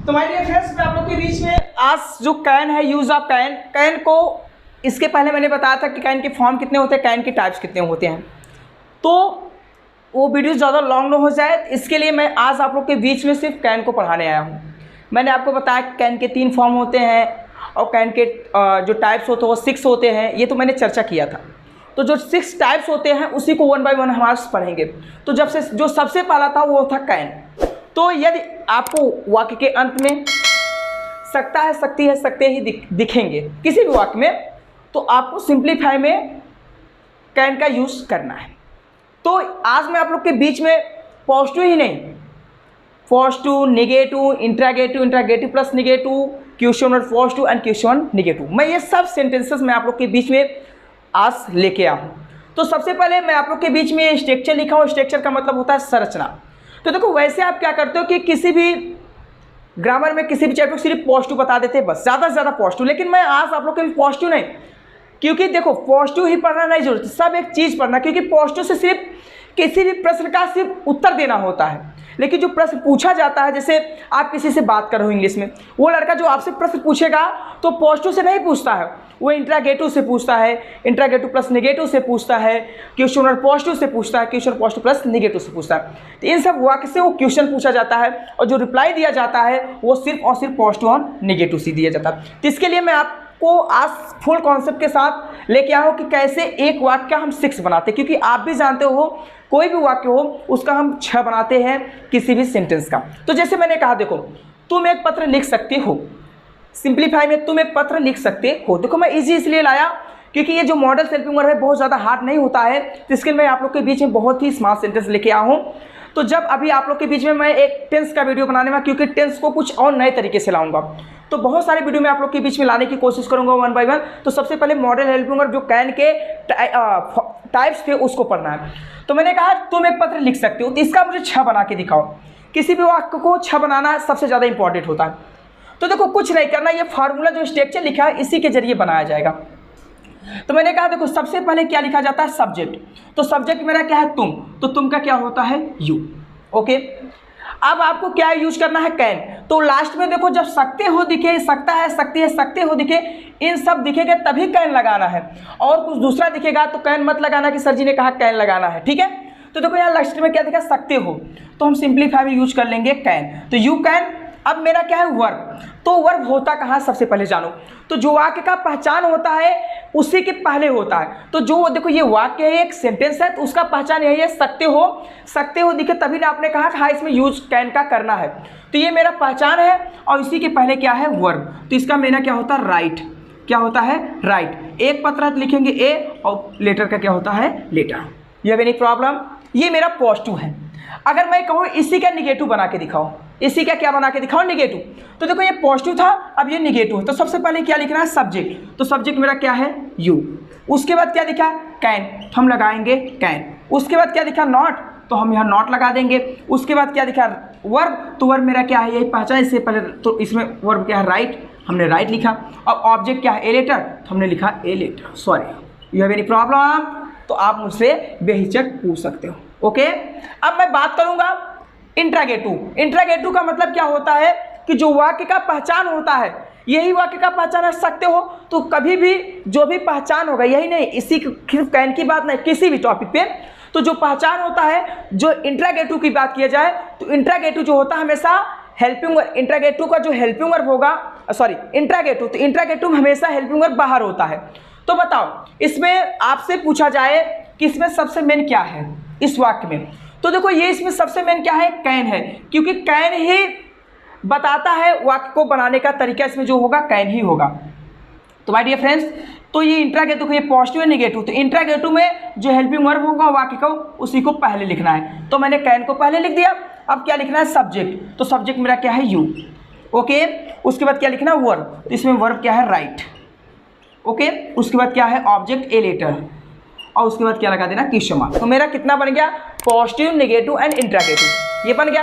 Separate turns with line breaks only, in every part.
तो my dear friends, मैं आप लोग के बीच में आज जो कैन है, यूज़ ऑफ कैन, कैन को इसके पहले मैंने बताया था कि कैन के फॉर्म कितने होते हैं, कैन के टाइप्स कितने होते हैं। तो वो वीडियो ज़्यादा लॉन्ग ना हो जाए, इसके लिए मैं आज आप लोग के बीच में सिर्फ कैन को पढ़ाने आया हूँ। मैंने आपको बताया कि कैन के 3 फॉर्म होते हैं और कैन के जो टाइप्स होते हैं वो 6 होते हैं, ये तो मैंने चर्चा किया था। तो जो 6 टाइप्स होते हैं उसी को 1 बाय 1 हम आज पढ़ेंगे। तो जब से जो सबसे पहला था वो था कैन। तो यदि आपको वाक्य के अंत में सकता है, सकती है, सकते ही दिखेंगे किसी भी वाक्य में, तो आपको सिंप्लीफाई में कैन का यूज़ करना है। तो आज मैं आप लोग के बीच में पॉजिटिव ही नहीं, positive, negative, interrogative, interrogative plus negative, question और पॉजिटिव एंड क्वेश्चन नेगेटिव, मैं ये सब सेंटेंसेस मैं आप लोग के बीच में आज लेके आया हूँ। तो सबसे पहले मैं आप लोग के बीच में स्ट्रक्चर लिखा हूँ। स्ट्रक्चर का मतलब होता है संरचना। तो देखो, वैसे आप क्या करते हो कि किसी भी ग्रामर में किसी भी चैप्टर को सिर्फ पॉजिटिव बता देते हैं, बस ज़्यादा से ज़्यादा पॉजिटिव। लेकिन मैं आज आप लोग के बीच पॉजिटिव नहीं, क्योंकि देखो पॉजिटिव ही पढ़ना नहीं जरूरत, सब एक चीज़ पढ़ना, क्योंकि पॉजिटिव से सिर्फ किसी भी प्रश्न का सिर्फ उत्तर देना होता है। लेकिन जो प्रश्न पूछा जाता है, जैसे आप किसी से बात कर रहे हो इंग्लिश में, वो लड़का जो आपसे प्रश्न पूछेगा तो पॉजिटिव से नहीं पूछता है, वो इंट्रागेटिव से पूछता है, इंट्रागेटिव प्लस नेगेटिव से पूछता है, क्वेश्चन और पॉजिटिव से पूछता है, क्वेश्चन पॉजिटिव प्लस नेगेटिव से पूछता है। तो इन सब वाक्य से वो क्वेश्चन पूछा जाता है और जो रिप्लाई दिया जाता है वो सिर्फ और सिर्फ पॉजिटिव और नेगेटिव से दिया जाता है। तो इसके लिए मैं आपको आज फुल कॉन्सेप्ट के साथ लेके आया हूँ कि कैसे एक वाक्य का हम 6 बनाते हैं, क्योंकि आप भी जानते हो कोई भी वाक्य हो उसका हम 6 बनाते हैं किसी भी सेंटेंस का। तो जैसे मैंने कहा, देखो तुम एक पत्र लिख सकते हो, सिंप्लीफाई में तुम एक पत्र लिख सकते हो। देखो मैं इजी इसलिए लाया क्योंकि ये जो मॉडल हेल्पिंग वर्ब है बहुत ज़्यादा हार्ड नहीं होता है, तो इसके लिए मैं आप लोग के बीच में बहुत ही स्मार्ट सेंटेंस लेके आया हूँ। तो जब अभी आप लोग के बीच में मैं एक टेंस का वीडियो बनाने में, क्योंकि टेंस को कुछ और नए तरीके से लाऊंगा, तो बहुत सारे वीडियो में आप लोग के बीच में लाने की कोशिश करूंगा 1 बाय 1। तो सबसे पहले मॉडल हेल्पिंग वर्ब जो कैन के टाइप्स थे उसको पढ़ना है। तो मैंने कहा तुम एक पत्र लिख सकते हो, तो इसका मुझे 6 बना के दिखाओ। किसी भी वाक्य को 6 बनाना सबसे ज़्यादा इंपॉर्टेंट होता है। तो देखो कुछ नहीं करना, ये फार्मूला जो स्ट्रक्चर लिखा है इसी के जरिए बनाया जाएगा। तो मैंने कहा देखो सबसे पहले क्या लिखा जाता है, सब्जेक्ट। तो सब्जेक्ट मेरा क्या है, तुम, तो तुम का क्या होता है, यू। ओके, अब आपको क्या यूज करना है, कैन। तो लास्ट में देखो जब सकते हो दिखे, सकता है, सकती है, सकते हो दिखे, इन सब दिखेगा तभी कैन लगाना है, और कुछ दूसरा दिखेगा तो कैन मत लगाना कि सर जी ने कहा कैन लगाना है, ठीक है। तो देखो यहाँ लास्ट में क्या दिखा, सकते हो, तो हम सिंप्लीफाई में यूज कर लेंगे कैन। तो यू कैन। अब मेरा क्या है, वर्ब। तो वर्ब होता कहाँ सबसे पहले जानो, तो जो वाक्य का पहचान होता है उसी के पहले होता है। तो जो देखो ये वाक्य है, एक सेंटेंस है, तो उसका पहचान यही है, सकते हो, सकते हो दिखे तभी ना आपने कहा हाँ इसमें यूज कैन का करना है। तो ये मेरा पहचान है और इसी के पहले क्या है, वर्ब। तो इसका मेरा क्या होता है, राइट। क्या होता है, राइट। एक पत्र लिखेंगे ए और लेटर का क्या होता है, letter. You have any problem. ये मेरा पॉजिटिव है। अगर मैं कहूँ इसी का निगेटिव बना के दिखाओ, इसी का क्या बना के दिखाओ, निगेटिव। तो देखो ये पॉजिटिव था, अब ये निगेटिव है। तो सबसे पहले क्या लिखना है, सब्जेक्ट। तो सब्जेक्ट मेरा क्या है, यू। उसके बाद क्या दिखा, कैन, तो हम लगाएंगे कैन। उसके बाद क्या दिखा, नॉट, तो हम यहाँ नॉट लगा देंगे। उसके बाद क्या दिखा, वर्ब। तो वर्ब मेरा क्या है, यही पहचान। इससे पहले तो इसमें वर्ब क्या है, राइट, हमने राइट लिखा। और ऑब्जेक्ट क्या है, ए लेटर, तो हमने लिखा a letter. Sorry, you have any problem, तो आप मुझसे बेहिचक पूछ सकते हो। ओके, अब मैं बात करूंगा इंट्रागेटिव। इंट्रागेटिव का मतलब क्या होता है कि जो वाक्य का पहचान होता है, यही वाक्य का पहचान है, सकते हो, तो कभी भी जो भी पहचान होगा, यही नहीं, इसी सिर्फ कैन की बात नहीं, किसी भी टॉपिक पे, तो जो पहचान होता है, जो इंट्रागेटिव की बात किया जाए तो इंट्रागेटिव जो होता है हमेशा हेल्पिंग वर्ब। इंट्रागेटिव का जो हेल्पिंग वर्ब होगा, सॉरी इंट्रागेटिव, तो इंट्रागेटिव हमेशा हेल्पिंग वर्ब बाहर होता है। तो बताओ इसमें आपसे पूछा जाए कि इसमें सबसे मेन क्या है इस वाक्य में, तो देखो ये इसमें सबसे मेन क्या है, कैन है, क्योंकि कैन ही बताता है वाक्य को बनाने का तरीका। इसमें जो होगा कैन ही होगा। तो माय डियर फ्रेंड्स, तो ये इंट्रागेटिव, ये पॉजिटिव है, नेगेटिव। तो इंट्रागेटिव में जो हेल्पिंग वर्ब होगा वाक्य को, उसी को पहले लिखना है। तो मैंने कैन को पहले लिख दिया। अब क्या लिखना है, सब्जेक्ट। तो सब्जेक्ट मेरा क्या है, यू। ओके, उसके बाद क्या लिखना है, वर्ब। तो इसमें वर्ब क्या है, राइट। ओके, उसके बाद क्या है, ऑब्जेक्ट ए लेटर, और उसके बाद क्या लगा देना, क्वेश्चन मार्क। तो मेरा कितना बन गया, पॉजिटिव, नेगेटिव एंड इंट्रागेटिव, ये बन गया।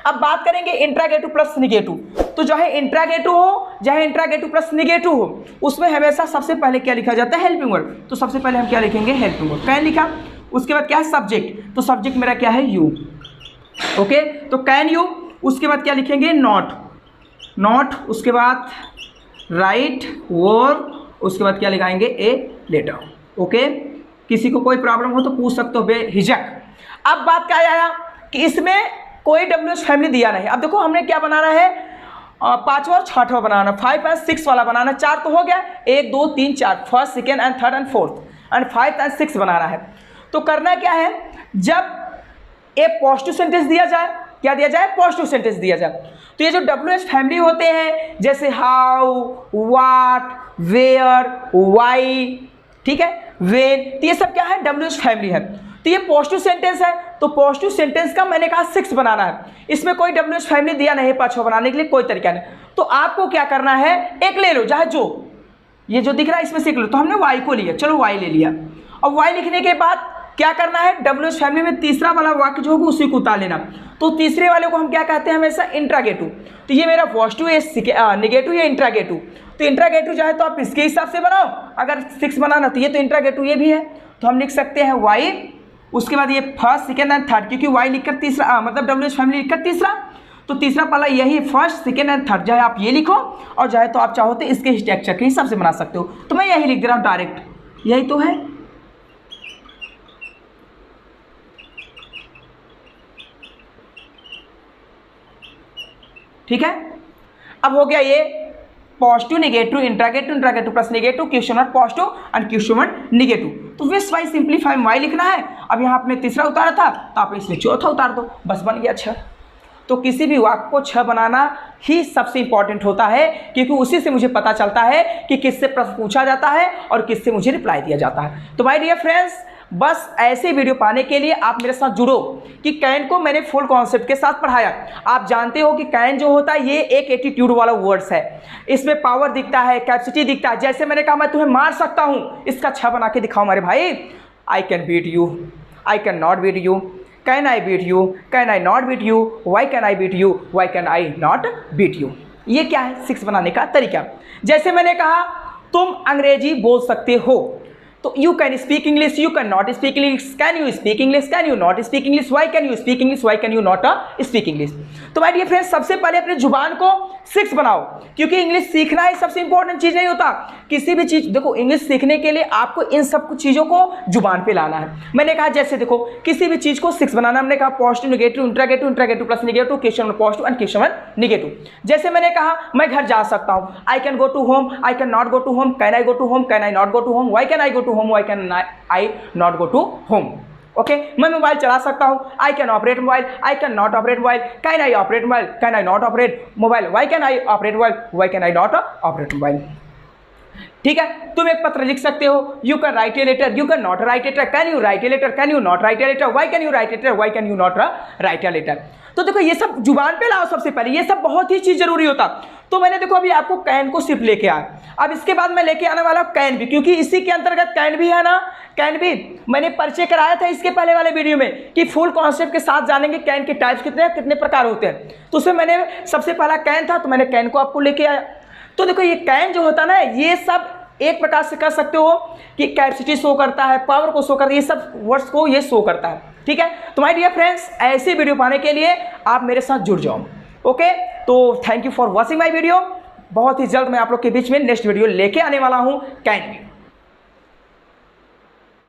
अब बात करेंगे इंट्रागेटिव प्लस नेगेटिव। तो जो है इंट्रागेटिव हो, चाहे इंट्रागेटिव प्लस नेगेटिव हो, उसमें हमेशा सबसे पहले क्या लिखा जाता है, हेल्पिंग वर्ब। तो सबसे पहले हम क्या लिखेंगे, हेल्पिंग वर्ब, कैन लिखा। उसके बाद क्या है, सब्जेक्ट। तो सब्जेक्ट मेरा क्या है, यू। ओके, तो कैन यू। उसके बाद क्या लिखेंगे, नॉट। नॉट, उसके बाद राइट, और उसके बाद क्या लिखाएंगे, ए लेटर। ओके, किसी को कोई प्रॉब्लम हो तो पूछ सकते हो बेहिचक। अब बात क्या आया कि इसमें कोई WH फैमिली दिया नहीं। अब देखो हमने क्या बनाना है, पांचवा और छठवा बनाना, 5 और 6 वाला बनाना। 4 तो हो गया, 1 2 3 4, first second and third and fourth and 5 and 6 बनाना है। तो करना क्या है, जब ए पॉजिटिव सेंटेंस दिया जाए, क्या दिया जाए, पॉजिटिव सेंटेंस दिया जाए, तो ये जो WH फैमिली होते हैं जैसे हाउ, व्हाट, वेयर, वाई, ठीक है, व्हेन, तो ये सब क्या है, WH फैमिली है। तो ये पॉजिटिव सेंटेंस है, तो पॉजिटिव सेंटेंस का मैंने कहा 6 बनाना है। इसमें कोई WH फैमिली दिया नहीं, पांचवा बनाने के लिए कोई तरीका नहीं। तो आपको क्या करना है, एक ले लो, चाहे जो ये जो दिख रहा है इसमें से एक लो। तो हमने वाई को लिया, चलो वाई ले लिया। और वाई लिखने के बाद क्या करना है, WH फैमिली में तीसरा वाला वाक्य जो होगा उसी को उतार लेना। तो तीसरे वाले को हम क्या कहते हैं, हमेशा इंट्रागेटिव। तो ये मेरा पॉजिटिव है, निगेटिव या इंट्रागेटिव। तो इंट्रागेटिव चाहे तो आप इसके हिसाब से बनाओ, अगर 6 बनाना तो ये तो इंट्रागेटिव ये भी है, तो हम लिख सकते हैं वाई, उसके बाद ये फर्स्ट सेकेंड एंड थर्ड, क्योंकि वाई लिखकर तीसरा, मतलब WH फैमिली लिखकर तीसरा, तो तीसरा पहला यही फर्स्ट सेकेंड एंड थर्ड, चाहे आप ये लिखो और चाहे तो आप चाहो तो इसके स्ट्रक्चर के हिसाब से बना सकते हो। तो मैं यही लिख दे रहा हूँ डायरेक्ट, यही तो है। ठीक है, अब हो गया ये positive, negative, interrogative, interrogative plus negative, question mark positive and question mark negative. तो विस वाई सिंप्लीफाई वाई लिखना है। अब यहाँ आपने तीसरा उतारा था तो आप इसमें चौथा उतार दो, बस बन गया 6। तो किसी भी वाक्य को 6 बनाना ही सबसे इंपॉर्टेंट होता है, क्योंकि उसी से मुझे पता चलता है कि किससे प्रश्न पूछा जाता है और किससे मुझे रिप्लाई दिया जाता है। तो माय डियर फ्रेंड्स, बस ऐसे वीडियो पाने के लिए आप मेरे साथ जुड़ो कि कैन को मैंने फुल कॉन्सेप्ट के साथ पढ़ाया। आप जानते हो कि कैन जो होता है ये एक एटीट्यूड वाला वर्ड्स है, इसमें पावर दिखता है, कैपेसिटी दिखता है। जैसे मैंने कहा मैं तुम्हें मार सकता हूँ, इसका 6 बना के दिखाओ मेरे भाई। I can beat you, I can not beat you, can I beat you, can I not beat you, why can I beat you, why can I not beat you. ये क्या है 6 बनाने का तरीका। जैसे मैंने कहा तुम अंग्रेजी बोल सकते हो, तो you can speak English, you can not speak English, can you speak English, can you not speak English, why can you speak English, why can you not speak English. तो माय डियर फ्रेंड्स, सबसे पहले अपनी जुबान को 6 बनाओ, क्योंकि English सीखना ही सबसे इंपॉर्टेंट चीज़ नहीं होता। किसी भी चीज़, देखो इंग्लिश सीखने के लिए आपको इन सब कुछ चीज़ों को जुबान पे लाना है। मैंने कहा जैसे देखो किसी भी चीज़ को 6 बनाना, हमने कहा positive, negative, interrogative, interrogative plus negative, question mark positive and question mark negative. जैसे मैंने कहा मैं घर जा सकता हूँ, I can go to home, I can not go to home, can I go to home, can I not go to home, why can I go to home, why can I not go to home. Okay, मैं mobile चला सकता हूं, I can operate mobile, I can not operate mobile, can I operate mobile, can I not operate mobile, why can I operate mobile, why can I not operate mobile. ठीक है, तुम एक पत्र लिख सकते हो, you can write a letter, you can not write a letter, can you write a letter, can you not write a letter, why can you write a letter, why can you not write a letter. तो देखो ये सब जुबान पे लाओ सबसे पहले, ये सब बहुत ही चीज जरूरी होता। तो मैंने देखो अभी आपको कैन को सिर्फ लेके आया, अब इसके बाद मैं लेके आने वाला हूं कैन भी, क्योंकि इसी के अंतर्गत कैन भी है ना। कैन भी मैंने परिचय कराया था इसके पहले वाले वीडियो में कि फुल कॉन्सेप्ट के साथ जानेंगे कैन के टाइप्स कितने प्रकार होते हैं। तो उसमें मैंने सबसे पहला कैन था, तो मैंने कैन को आपको लेके आया। तो देखो ये कैन जो होता है ना, ये सब एक प्रकार से कर सकते हो कि कैपेसिटी शो करता है, पावर को शो करता है, ये सब वर्ड्स को ये शो करता है। ठीक है, तो माय डियर फ्रेंड्स, ऐसे वीडियो पाने के लिए आप मेरे साथ जुड़ जाओ। ओके, तो thank you for watching my video. बहुत ही जल्द मैं आप लोग के बीच में नेक्स्ट वीडियो लेके आने वाला हूँ कैन।